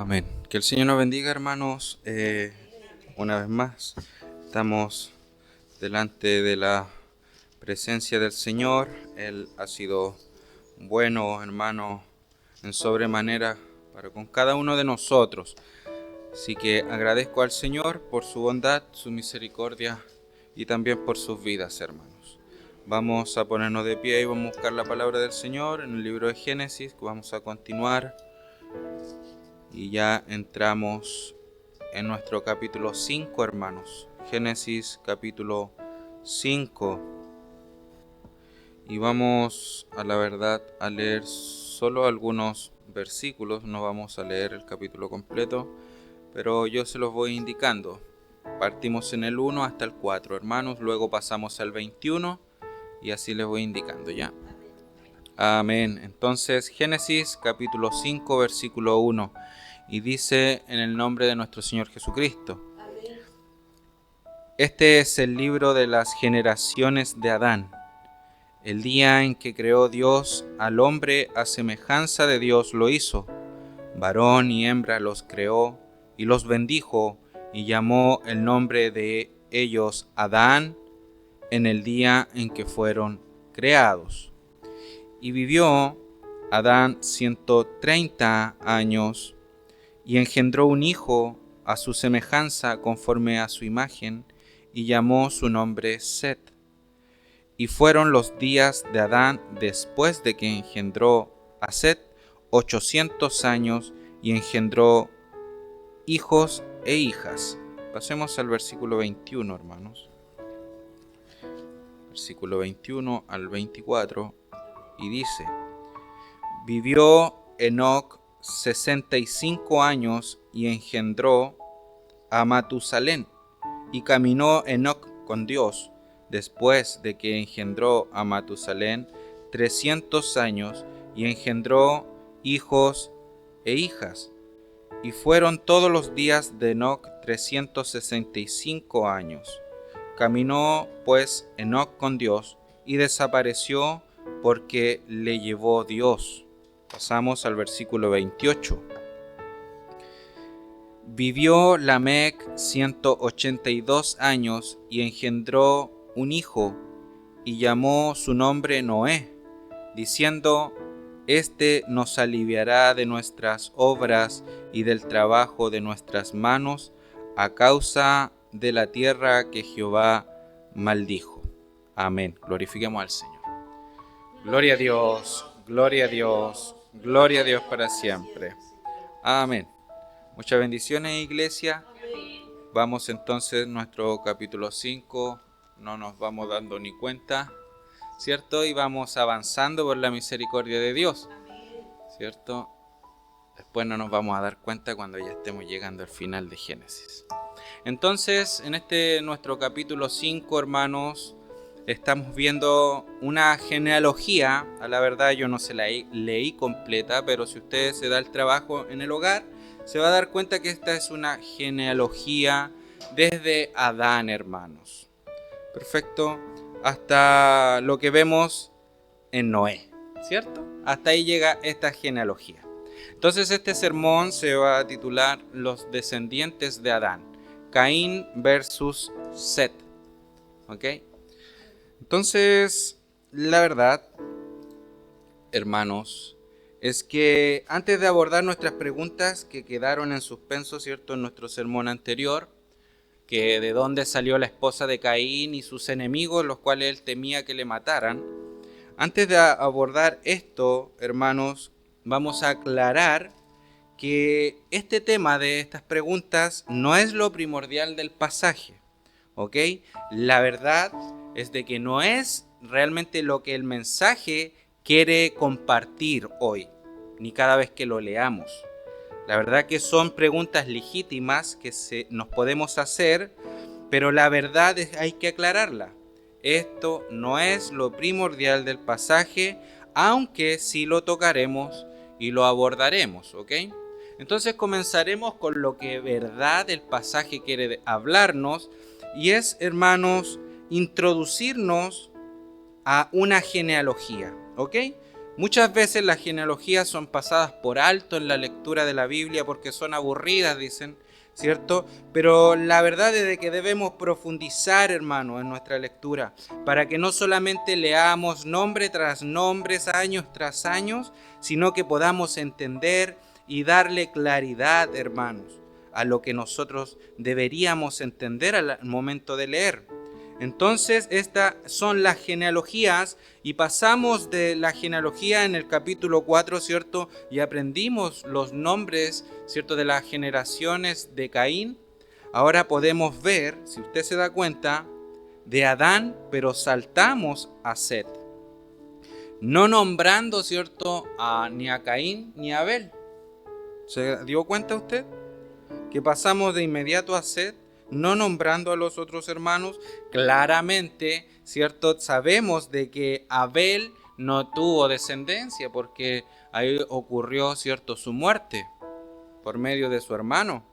Amén. Que el Señor nos bendiga, hermanos. Una vez más, estamos delante de la presencia del Señor. Él ha sido bueno, hermano, en sobremanera para con cada uno de nosotros. Así que agradezco al Señor por su bondad, su misericordia y también por sus vidas, hermanos. Vamos a ponernos de pie y vamos a buscar la palabra del Señor en el libro de Génesis, que vamos a continuar. Y ya entramos en nuestro capítulo 5, hermanos. Génesis capítulo 5. Y vamos a la verdad a leer solo algunos versículos. No vamos a leer el capítulo completo, pero yo se los voy indicando. Partimos en el 1 hasta el 4, hermanos. Luego pasamos al 21 y así les voy indicando ya. Amén. Entonces, Génesis capítulo 5, versículo 1. Y dice en el nombre de nuestro Señor Jesucristo. Amén. Este es el libro de las generaciones de Adán. El día en que creó Dios al hombre a semejanza de Dios lo hizo. Varón y hembra los creó y los bendijo y llamó el nombre de ellos Adán en el día en que fueron creados. Y vivió Adán 130 años y engendró un hijo a su semejanza conforme a su imagen y llamó su nombre Set. Y fueron los días de Adán después de que engendró a Set 800 años y engendró hijos e hijas. Pasemos al versículo 21, hermanos. Versículo 21 al 24 y dice: Vivió Enoc 65 años y engendró a Matusalén. Y caminó Enoc con Dios después de que engendró a Matusalén 300 años y engendró hijos e hijas. Y fueron todos los días de Enoc 365 años. Caminó pues Enoc con Dios y desapareció porque le llevó Dios. Pasamos al versículo 28. Vivió Lamec 182 años y engendró un hijo y llamó su nombre Noé, diciendo: Este nos aliviará de nuestras obras y del trabajo de nuestras manos a causa de la tierra que Jehová maldijo. Amén. Glorifiquemos al Señor. Gloria a Dios, gloria a Dios. Gloria a Dios para siempre. Amén. Muchas bendiciones, iglesia. Vamos entonces a nuestro capítulo 5. No nos vamos dando ni cuenta, ¿cierto? Y vamos avanzando por la misericordia de Dios, ¿cierto? Después no nos vamos a dar cuenta cuando ya estemos llegando al final de Génesis. Entonces, en nuestro capítulo 5, hermanos, estamos viendo una genealogía. A la verdad yo no se la leí completa, pero si usted se da el trabajo en el hogar, se va a dar cuenta que esta es una genealogía desde Adán, hermanos. Perfecto. Hasta lo que vemos en Noé, ¿cierto? Hasta ahí llega esta genealogía. Entonces este sermón se va a titular Los descendientes de Adán. Caín versus Set. ¿Ok? Entonces, la verdad, hermanos, es que antes de abordar nuestras preguntas que quedaron en suspenso, ¿cierto?, en nuestro sermón anterior, que de dónde salió la esposa de Caín y sus enemigos, los cuales él temía que le mataran, antes de abordar esto, hermanos, vamos a aclarar que este tema de estas preguntas no es lo primordial del pasaje, ¿ok? La verdad es de que no es realmente lo que el mensaje quiere compartir hoy, ni cada vez que lo leamos. La verdad que son preguntas legítimas que nos podemos hacer, pero la verdad hay que aclararla. Esto no es lo primordial del pasaje, aunque sí lo tocaremos y lo abordaremos, ¿ok? Entonces comenzaremos con lo que verdad el pasaje quiere hablarnos, y es, hermanos, introducirnos a una genealogía, ¿ok? Muchas veces las genealogías son pasadas por alto en la lectura lectura de la Biblia porque son aburridas, dicen, ¿cierto? Pero la verdad es de que debemos profundizar, hermano, en nuestra lectura, para que no solamente leamos nombre tras nombre, años tras años, sino que podamos entender y darle claridad, hermanos, a lo que nosotros deberíamos entender al momento de leer. Entonces, estas son las genealogías y pasamos de la genealogía en el capítulo 4, ¿cierto? Y aprendimos los nombres, ¿cierto? De las generaciones de Caín. Ahora podemos ver, si usted se da cuenta, de Adán, pero saltamos a Set. No nombrando, ¿cierto? Ni a Caín ni a Abel. ¿Se dio cuenta usted? Que pasamos de inmediato a Set, no nombrando a los otros hermanos. Claramente, ¿cierto? Sabemos de que Abel no tuvo descendencia porque ahí ocurrió, ¿cierto?, su muerte por medio de su hermano.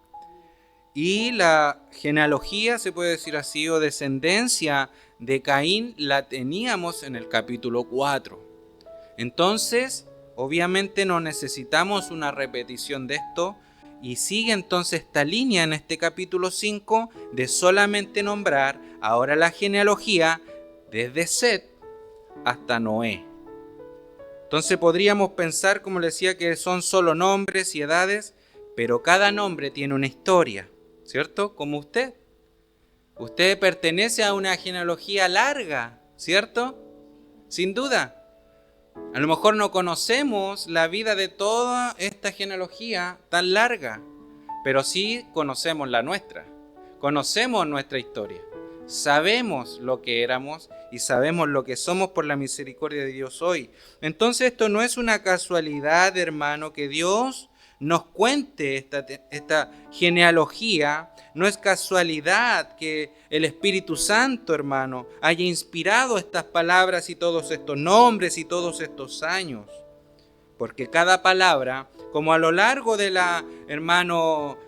Y la genealogía, se puede decir así, o descendencia de Caín la teníamos en el capítulo 4. Entonces, obviamente no necesitamos una repetición de esto. Y sigue entonces esta línea en este capítulo 5 de solamente nombrar ahora la genealogía desde Set hasta Noé. Entonces podríamos pensar, como les decía, que son solo nombres y edades, pero cada nombre tiene una historia, ¿cierto? Como usted. Usted pertenece a una genealogía larga, ¿cierto? Sin duda. A lo mejor no conocemos la vida de toda esta genealogía tan larga, pero sí conocemos la nuestra, conocemos nuestra historia, sabemos lo que éramos y sabemos lo que somos por la misericordia de Dios hoy. Entonces esto no es una casualidad, hermano, que Dios nos cuente esta genealogía. No es casualidad que el Espíritu Santo, hermano, haya inspirado estas palabras y todos estos nombres y todos estos años. Porque cada palabra, como a lo largo de la, hermano,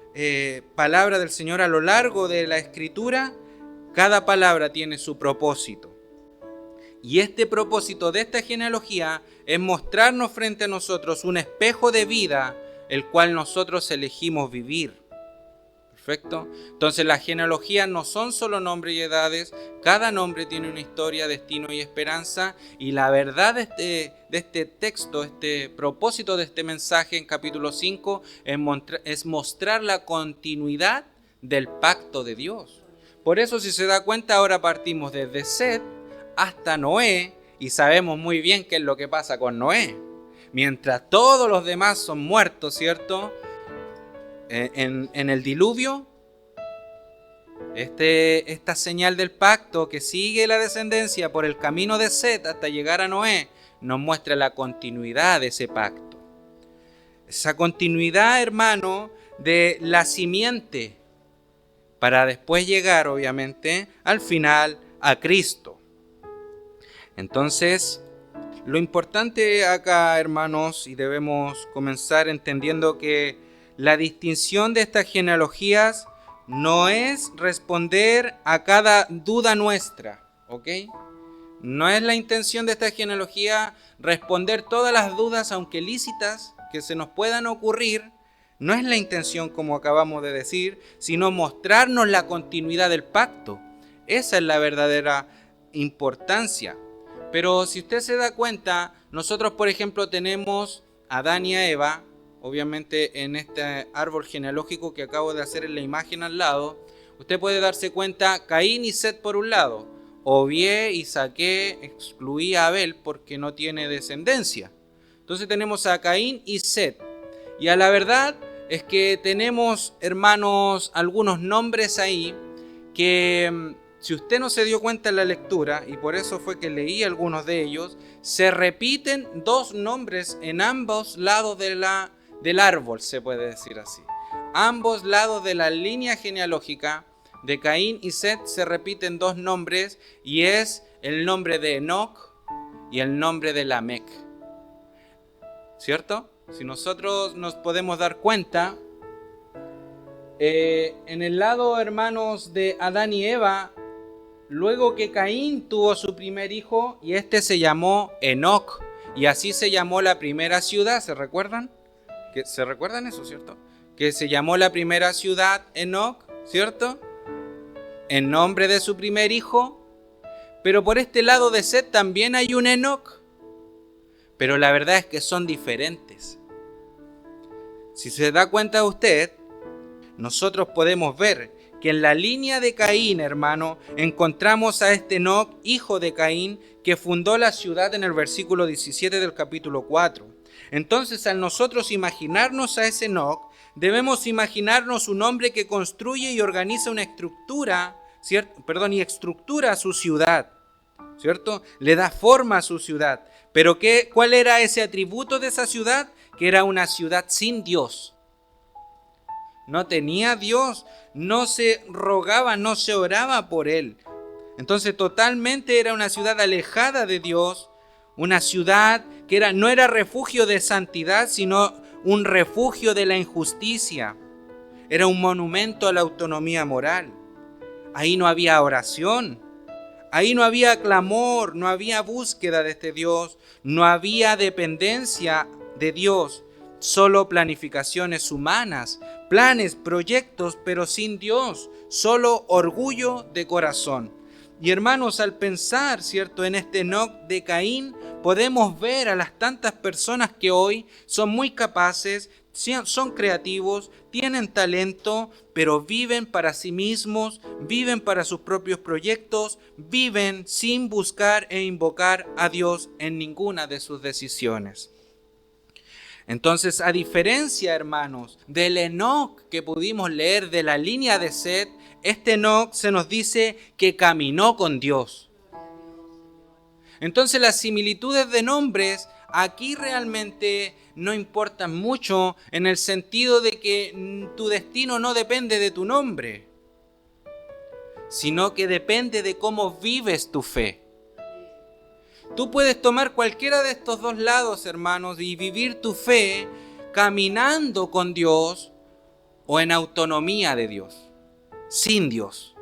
palabra del Señor, a lo largo de la Escritura, cada palabra tiene su propósito. Y este propósito de esta genealogía es mostrarnos frente a nosotros un espejo de vida, el cual nosotros elegimos vivir. ¿Perfecto? Entonces las genealogías no son solo nombres y edades, cada nombre tiene una historia, destino y esperanza, y la verdad de este texto, este propósito de este mensaje en capítulo 5 es mostrar la continuidad del pacto de Dios. Por eso, si se da cuenta, ahora partimos desde Set hasta Noé, y sabemos muy bien qué es lo que pasa con Noé. Mientras todos los demás son muertos, ¿cierto?, en el diluvio, esta señal del pacto que sigue la descendencia por el camino de Set hasta llegar a Noé, nos muestra la continuidad de ese pacto. Esa continuidad, hermano, de la simiente, para después llegar, obviamente, al final a Cristo. Entonces, lo importante acá, hermanos, y debemos comenzar entendiendo que la distinción de estas genealogías no es responder a cada duda nuestra, ¿ok? No es la intención de esta genealogía responder todas las dudas, aunque lícitas, que se nos puedan ocurrir. No es la intención, como acabamos de decir, sino mostrarnos la continuidad del pacto. Esa es la verdadera importancia. Pero si usted se da cuenta, nosotros, por ejemplo, tenemos a Adán y a Eva, obviamente en este árbol genealógico que acabo de hacer en la imagen al lado. Usted puede darse cuenta, Caín y Set por un lado. Obvié y saqué, excluí a Abel porque no tiene descendencia. Entonces tenemos a Caín y Set. Y a la verdad es que tenemos, hermanos, algunos nombres ahí que, si usted no se dio cuenta en la lectura, y por eso fue que leí algunos de ellos, se repiten dos nombres en ambos lados del árbol, se puede decir así. Ambos lados de la línea genealógica de Caín y Set se repiten dos nombres, y es el nombre de Enoc y el nombre de Lamec. ¿Cierto? Si nosotros nos podemos dar cuenta, en el lado, hermanos, de Adán y Eva, luego que Caín tuvo su primer hijo, y este se llamó Enoc, y así se llamó la primera ciudad, ¿se recuerdan? que ¿se recuerdan eso, cierto? Que se llamó la primera ciudad Enoc, ¿cierto? En nombre de su primer hijo. Pero por este lado de Set también hay un Enoc. Pero la verdad es que son diferentes. Si se da cuenta usted, nosotros podemos ver que en la línea de Caín, hermano, encontramos a este Enoc, hijo de Caín, que fundó la ciudad en el versículo 17 del capítulo 4. Entonces, al nosotros imaginarnos a ese Enoc, debemos imaginarnos un hombre que construye y organiza una estructura, ¿cierto? Y estructura a su ciudad, ¿cierto? Le da forma a su ciudad. Pero ¿cuál era ese atributo de esa ciudad? Que era una ciudad sin Dios. No tenía Dios, no se rogaba, no se oraba por él. Entonces totalmente era una ciudad alejada de Dios, una ciudad que no era refugio de santidad, sino un refugio de la injusticia. Era un monumento a la autonomía moral. Ahí no había oración, ahí no había clamor, no había búsqueda de este Dios, no había dependencia de Dios, solo planificaciones humanas, planes, proyectos, pero sin Dios, solo orgullo de corazón. Y hermanos, al pensar, ¿cierto?, en este Enoc de Caín, podemos ver a las tantas personas que hoy son muy capaces, son creativos, tienen talento, pero viven para sí mismos, viven para sus propios proyectos, viven sin buscar e invocar a Dios en ninguna de sus decisiones. Entonces, a diferencia, hermanos, del Enoc que pudimos leer de la línea de Set, este Enoc se nos dice que caminó con Dios. Entonces, las similitudes de nombres aquí realmente no importan mucho, en el sentido de que tu destino no depende de tu nombre, sino que depende de cómo vives tu fe. Tú puedes tomar cualquiera de estos dos lados, hermanos, y vivir tu fe caminando con Dios o en autonomía de Dios, sin Dios.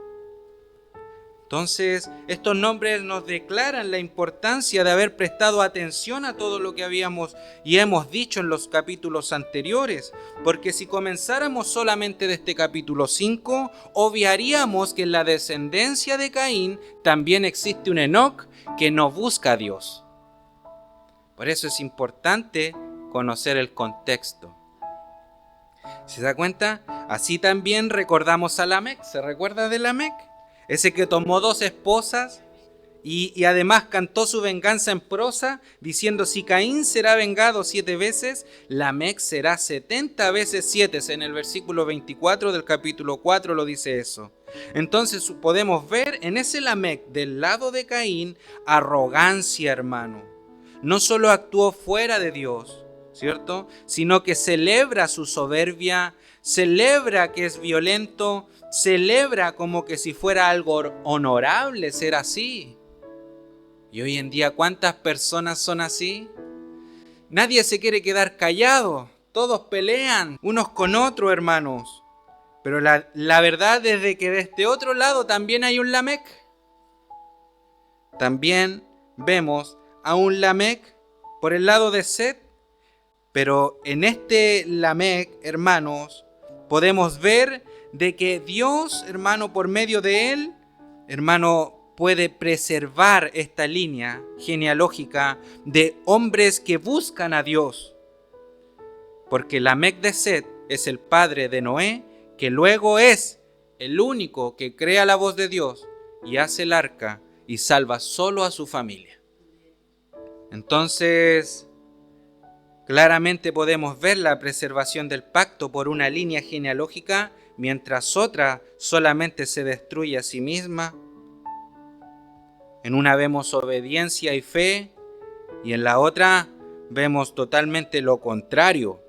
Entonces, estos nombres nos declaran la importancia de haber prestado atención a todo lo que habíamos y hemos dicho en los capítulos anteriores, porque si comenzáramos solamente de este capítulo 5, obviaríamos que en la descendencia de Caín también existe un Enoc que no busca a Dios. Por eso es importante conocer el contexto. ¿Se da cuenta? Así también recordamos a Lamec. ¿Se recuerda de Lamec? Ese que tomó 2 esposas y además cantó su venganza en prosa, diciendo: si Caín será vengado 7 veces, Lamec será 70 veces 7. En el versículo 24 del capítulo 4 lo dice eso. Entonces podemos ver en ese Lamec del lado de Caín arrogancia, hermano. No solo actuó fuera de Dios, ¿cierto?, sino que celebra su soberbia, celebra que es violento, celebra como que si fuera algo honorable ser así. Y hoy en día, ¿cuántas personas son así? Nadie se quiere quedar callado, todos pelean unos con otros, hermanos. Pero la verdad es de que de este otro lado también hay un Lamec. También vemos a un Lamec por el lado de Set. Pero en este Lamec, hermanos, podemos ver de que Dios, hermano, por medio de él, hermano, puede preservar esta línea genealógica de hombres que buscan a Dios. Porque Lamec de Set es el padre de Noé, que luego es el único que crea la voz de Dios y hace el arca y salva solo a su familia. Entonces, claramente podemos ver la preservación del pacto por una línea genealógica, mientras otra solamente se destruye a sí misma. En una vemos obediencia y fe, y en la otra vemos totalmente lo contrario.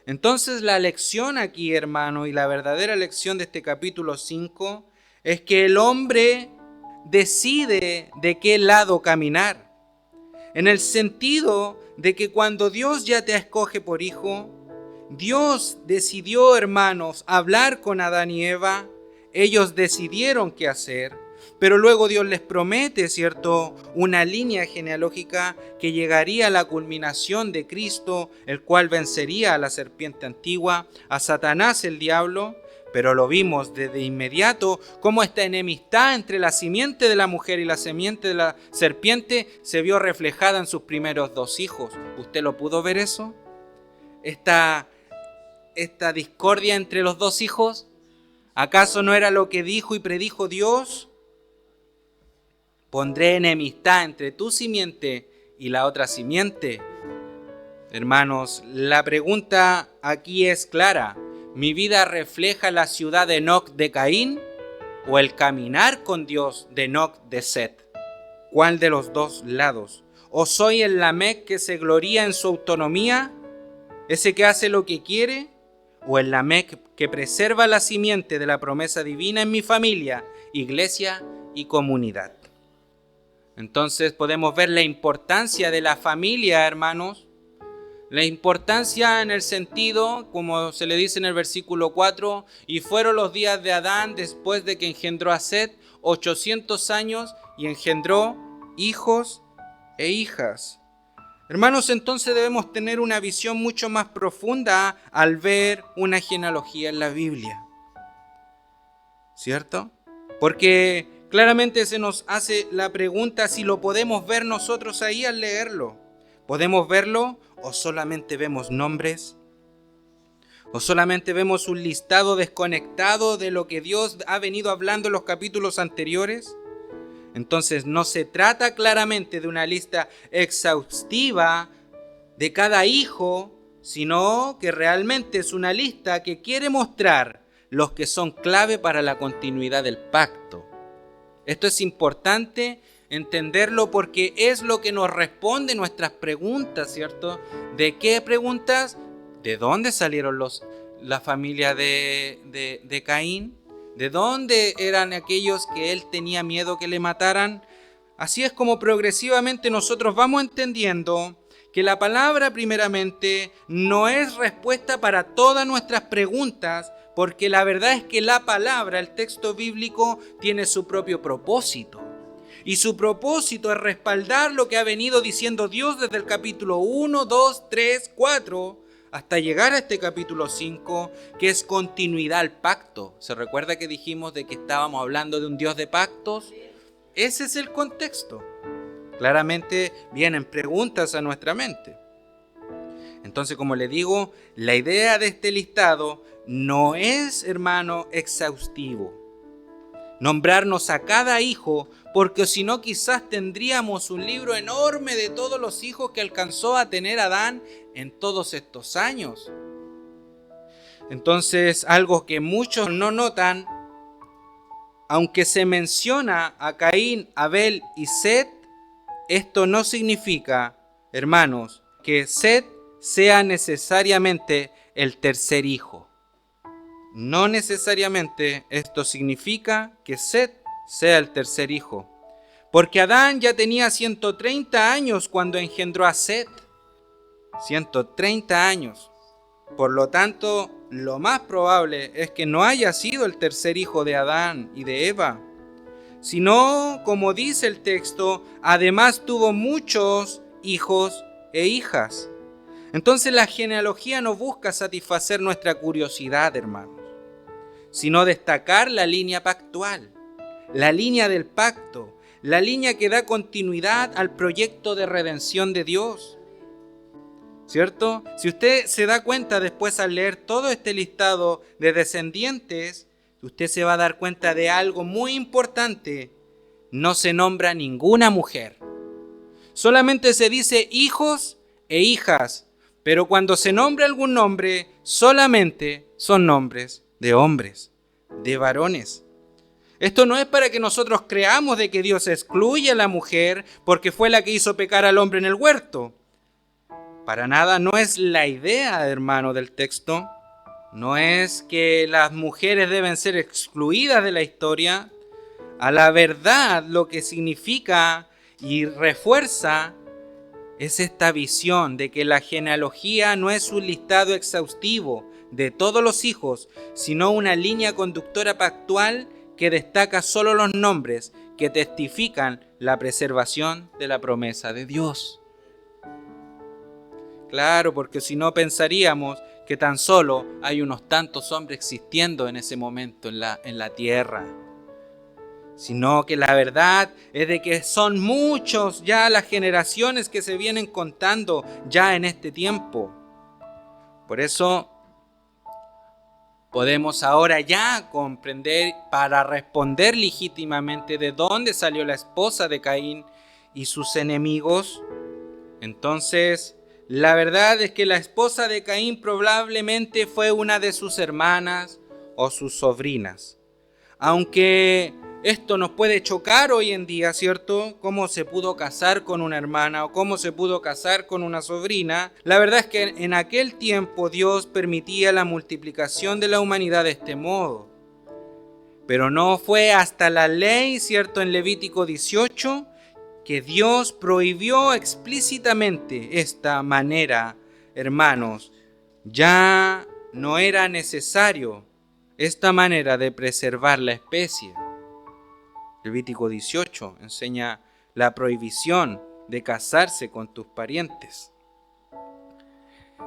Entonces la lección aquí, hermano, y la verdadera lección de este capítulo 5 es que el hombre decide de qué lado caminar. En el sentido de que cuando Dios ya te escoge por hijo, Dios decidió, hermanos, hablar con Adán y Eva. Ellos decidieron qué hacer. Pero luego Dios les promete, ¿cierto?, una línea genealógica que llegaría a la culminación de Cristo, el cual vencería a la serpiente antigua, a Satanás el diablo. Pero lo vimos desde inmediato cómo esta enemistad entre la simiente de la mujer y la simiente de la serpiente se vio reflejada en sus primeros 2 hijos. ¿Usted lo pudo ver eso? Esta discordia entre los 2 hijos, ¿acaso no era lo que dijo y predijo Dios? Pondré enemistad entre tu simiente y la otra simiente. Hermanos, la pregunta aquí es clara. ¿Mi vida refleja la ciudad de Enoc de Caín o el caminar con Dios de Enoc de Set? ¿Cuál de los 2 lados? ¿O soy el Lamec que se gloría en su autonomía, ese que hace lo que quiere? ¿O el Lamec que preserva la simiente de la promesa divina en mi familia, iglesia y comunidad? Entonces podemos ver la importancia de la familia, hermanos. La importancia en el sentido, como se le dice en el versículo 4, y fueron los días de Adán después de que engendró a Set 800 años y engendró hijos e hijas. Hermanos, entonces debemos tener una visión mucho más profunda al ver una genealogía en la Biblia, ¿cierto? Porque claramente se nos hace la pregunta si lo podemos ver nosotros ahí al leerlo. ¿Podemos verlo o solamente vemos nombres? ¿O solamente vemos un listado desconectado de lo que Dios ha venido hablando en los capítulos anteriores? Entonces no se trata claramente de una lista exhaustiva de cada hijo, sino que realmente es una lista que quiere mostrar los que son clave para la continuidad del pacto. Esto es importante entenderlo porque es lo que nos responde nuestras preguntas, ¿cierto? ¿De qué preguntas? ¿De dónde salieron la familia de Caín? ¿De dónde eran aquellos que él tenía miedo que le mataran? Así es como progresivamente nosotros vamos entendiendo que la palabra primeramente no es respuesta para todas nuestras preguntas, porque la verdad es que la palabra, el texto bíblico, tiene su propio propósito. Y su propósito es respaldar lo que ha venido diciendo Dios desde el capítulo 1, 2, 3, 4, hasta llegar a este capítulo 5, que es continuidad al pacto. ¿Se recuerda que dijimos de que estábamos hablando de un Dios de pactos? Ese es el contexto. Claramente vienen preguntas a nuestra mente. Entonces, como le digo, la idea de este listado no es, hermano, exhaustivo. Nombrarnos a cada hijo, porque si no quizás tendríamos un libro enorme de todos los hijos que alcanzó a tener Adán en todos estos años. Entonces, algo que muchos no notan, aunque se menciona a Caín, Abel y Set, esto no significa, hermanos, que Set sea necesariamente el tercer hijo. No necesariamente esto significa que Set sea el tercer hijo, porque Adán ya tenía 130 años cuando engendró a Set. 130 años. Por lo tanto, lo más probable es que no haya sido el tercer hijo de Adán y de Eva, sino, como dice el texto, además tuvo muchos hijos e hijas. Entonces la genealogía no busca satisfacer nuestra curiosidad, hermanos, sino destacar la línea pactual, la línea del pacto, la línea que da continuidad al proyecto de redención de Dios. ¿Cierto? Si usted se da cuenta después al leer todo este listado de descendientes, usted se va a dar cuenta de algo muy importante. No se nombra ninguna mujer. Solamente se dice hijos e hijas, pero cuando se nombra algún nombre, solamente son nombres de hombres, de varones. Esto no es para que nosotros creamos de que Dios excluye a la mujer porque fue la que hizo pecar al hombre en el huerto. Para nada, no es la idea, hermano, del texto. No es que las mujeres deben ser excluidas de la historia. A la verdad, lo que significa y refuerza es esta visión de que la genealogía no es un listado exhaustivo de todos los hijos, sino una línea conductora pactual que destaca solo los nombres que testifican la preservación de la promesa de Dios. Claro, porque si no pensaríamos que tan solo hay unos tantos hombres existiendo en ese momento en la tierra, sino que la verdad es de que son muchos ya las generaciones que se vienen contando ya en este tiempo. Por eso podemos ahora ya comprender, para responder legítimamente de dónde salió la esposa de Caín y sus enemigos. Entonces, la verdad es que la esposa de Caín probablemente fue una de sus hermanas o sus sobrinas. Aunque esto nos puede chocar hoy en día, ¿cierto? ¿Cómo se pudo casar con una hermana o cómo se pudo casar con una sobrina? La verdad es que en aquel tiempo Dios permitía la multiplicación de la humanidad de este modo. Pero no fue hasta la ley, ¿cierto? En Levítico 18, que Dios prohibió explícitamente esta manera, hermanos. Ya no era necesario esta manera de preservar la especie. Levítico 18 enseña la prohibición de casarse con tus parientes.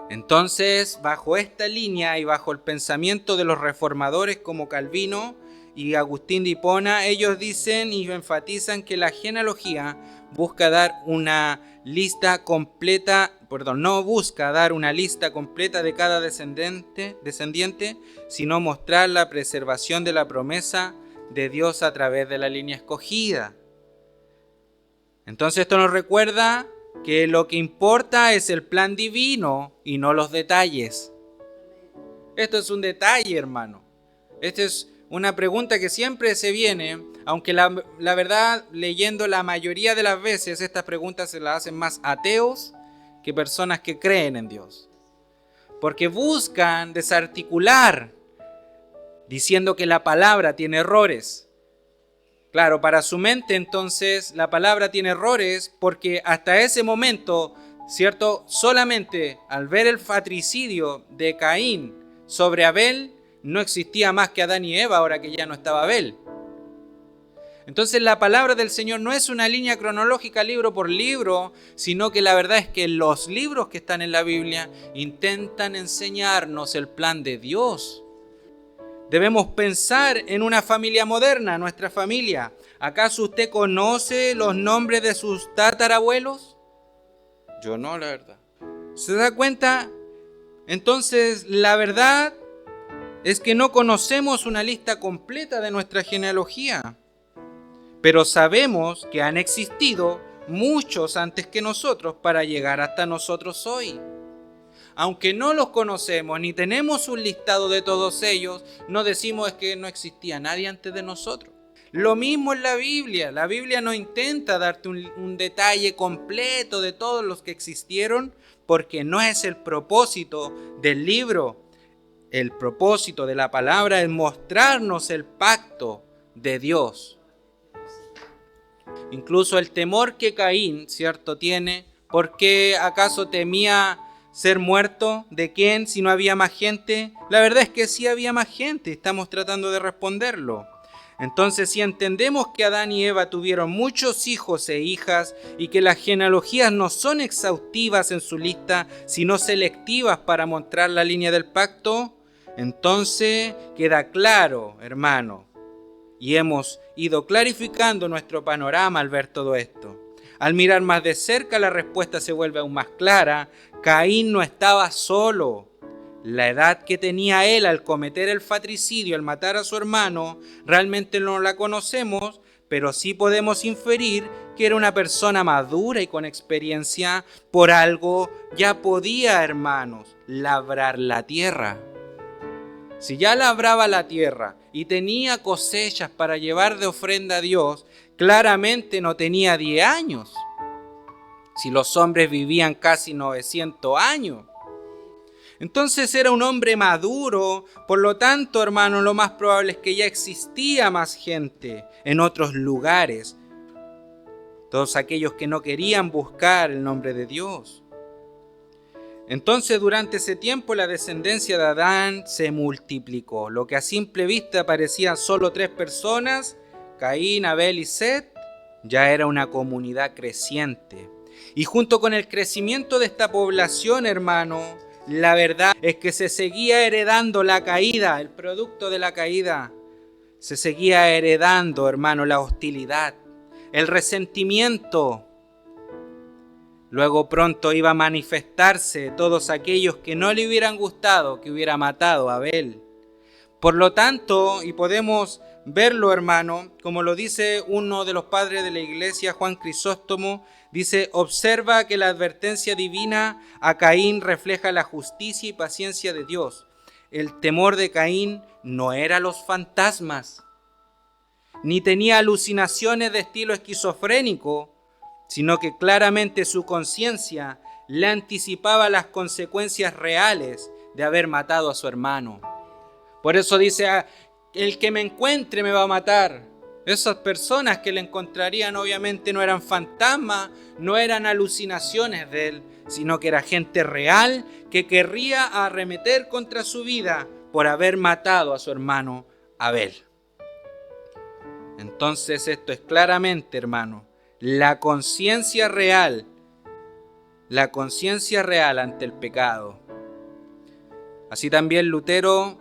Entonces, bajo esta línea y bajo el pensamiento de los reformadores como Calvino y Agustín de Hipona, ellos dicen y enfatizan que la genealogía busca dar una lista completa, no busca dar una lista completa de cada descendiente, sino mostrar la preservación de la promesa de Dios a través de la línea escogida. Entonces esto nos recuerda que lo que importa es el plan divino y no los detalles. Esto es un detalle, hermano. Esta es una pregunta que siempre se viene, aunque la verdad, leyendo la mayoría de las veces, estas preguntas se las hacen más ateos que personas que creen en Dios. Porque buscan desarticular, diciendo que la palabra tiene errores. Claro, para su mente entonces la palabra tiene errores porque hasta ese momento, ¿cierto? Solamente al ver el fratricidio de Caín sobre Abel, no existía más que Adán y Eva ahora que ya no estaba Abel. Entonces la palabra del Señor no es una línea cronológica libro por libro, sino que la verdad es que los libros que están en la Biblia intentan enseñarnos el plan de Dios. Debemos pensar en una familia moderna, nuestra familia. ¿Acaso usted conoce los nombres de sus tatarabuelos? Yo no, la verdad. ¿Se da cuenta? Entonces, la verdad es que no conocemos una lista completa de nuestra genealogía. Pero sabemos que han existido muchos antes que nosotros para llegar hasta nosotros hoy. Aunque no los conocemos ni tenemos un listado de todos ellos, no decimos que no existía nadie antes de nosotros. Lo mismo en la Biblia. La Biblia no intenta darte un detalle completo de todos los que existieron, porque no es el propósito del libro. El propósito de la palabra es mostrarnos el pacto de Dios. Incluso el temor que Caín, ¿cierto?, tiene. ¿Por qué acaso temía ser muerto? ¿De quién si no había más gente? La verdad es que sí había más gente, estamos tratando de responderlo. Entonces, si entendemos que Adán y Eva tuvieron muchos hijos e hijas y que las genealogías no son exhaustivas en su lista, sino selectivas para mostrar la línea del pacto, entonces queda claro, hermano, y hemos ido clarificando nuestro panorama al ver todo esto. Al mirar más de cerca, la respuesta se vuelve aún más clara. Caín no estaba solo. La edad que tenía él al cometer el fratricidio, al matar a su hermano, realmente no la conocemos, pero sí podemos inferir que era una persona madura y con experiencia. Por algo ya podía, hermanos, labrar la tierra. Si ya labraba la tierra y tenía cosechas para llevar de ofrenda a Dios, claramente no tenía 10 años. Si los hombres vivían casi 900 años. Entonces era un hombre maduro, por lo tanto, hermano, lo más probable es que ya existía más gente en otros lugares. Todos aquellos que no querían buscar el nombre de Dios. Entonces, durante ese tiempo, la descendencia de Adán se multiplicó. Lo que a simple vista parecían solo 3 personas, Caín, Abel y Set, ya era una comunidad creciente. Y junto con el crecimiento de esta población, hermano, la verdad es que se seguía heredando la caída, el producto de la caída. Se seguía heredando, hermano, la hostilidad, el resentimiento. Luego pronto iba a manifestarse todos aquellos que no le hubieran gustado que hubiera matado a Abel. Por lo tanto, y podemos verlo, hermano, como lo dice uno de los padres de la iglesia, Juan Crisóstomo, dice: observa que la advertencia divina a Caín refleja la justicia y paciencia de Dios. El temor de Caín no era los fantasmas, ni tenía alucinaciones de estilo esquizofrénico, sino que claramente su conciencia le anticipaba las consecuencias reales de haber matado a su hermano. Por eso dice: el que me encuentre me va a matar. Esas personas que le encontrarían obviamente no eran fantasmas, no eran alucinaciones de él, sino que era gente real que querría arremeter contra su vida por haber matado a su hermano Abel. Entonces esto es claramente, hermano, la conciencia real ante el pecado. Así también Lutero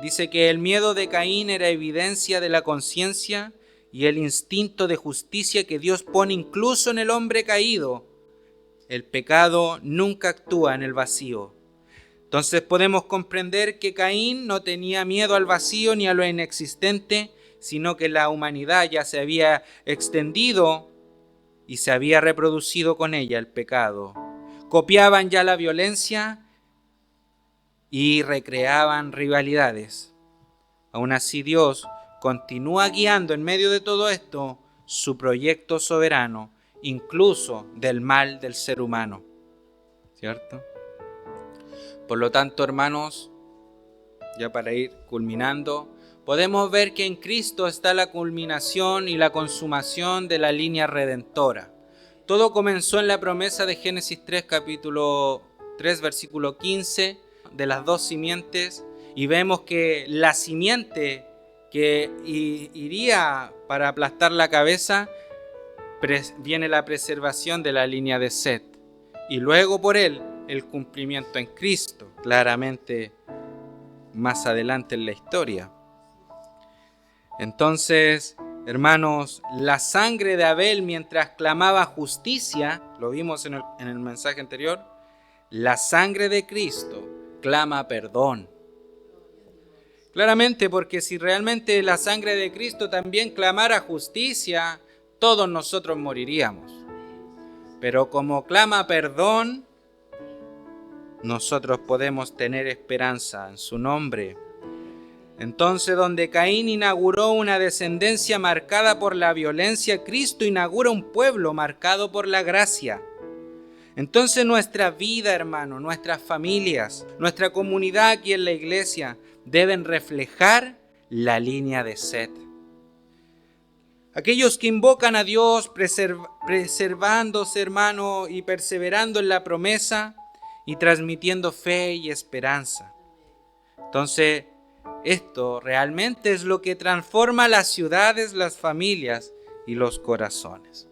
dice que el miedo de Caín era evidencia de la conciencia y el instinto de justicia que Dios pone incluso en el hombre caído. El pecado nunca actúa en el vacío. Entonces podemos comprender que Caín no tenía miedo al vacío ni a lo inexistente, sino que la humanidad ya se había extendido y se había reproducido con ella el pecado. Copiaban ya la violencia y recreaban rivalidades. Aún así, Dios continúa guiando en medio de todo esto su proyecto soberano, incluso del mal del ser humano. ¿Cierto? Por lo tanto, hermanos, ya para ir culminando, podemos ver que en Cristo está la culminación y la consumación de la línea redentora. Todo comenzó en la promesa de Génesis 3, capítulo 3, versículo 15, de las 2 simientes, y vemos que la simiente que iría para aplastar la cabeza, viene la preservación de la línea de Set, y luego por él el cumplimiento en Cristo, claramente más adelante en la historia. Entonces, hermanos, la sangre de Abel mientras clamaba justicia, lo vimos en el mensaje anterior, la sangre de Cristo clama perdón. Claramente, porque si realmente la sangre de Cristo también clamara justicia, todos nosotros moriríamos. Pero como clama perdón, nosotros podemos tener esperanza en su nombre. Entonces, donde Caín inauguró una descendencia marcada por la violencia, Cristo inaugura un pueblo marcado por la gracia. Entonces nuestra vida, hermano, nuestras familias, nuestra comunidad aquí en la iglesia deben reflejar la línea de Set. Aquellos que invocan a Dios preservándose, hermano, y perseverando en la promesa y transmitiendo fe y esperanza. Entonces, esto realmente es lo que transforma las ciudades, las familias y los corazones.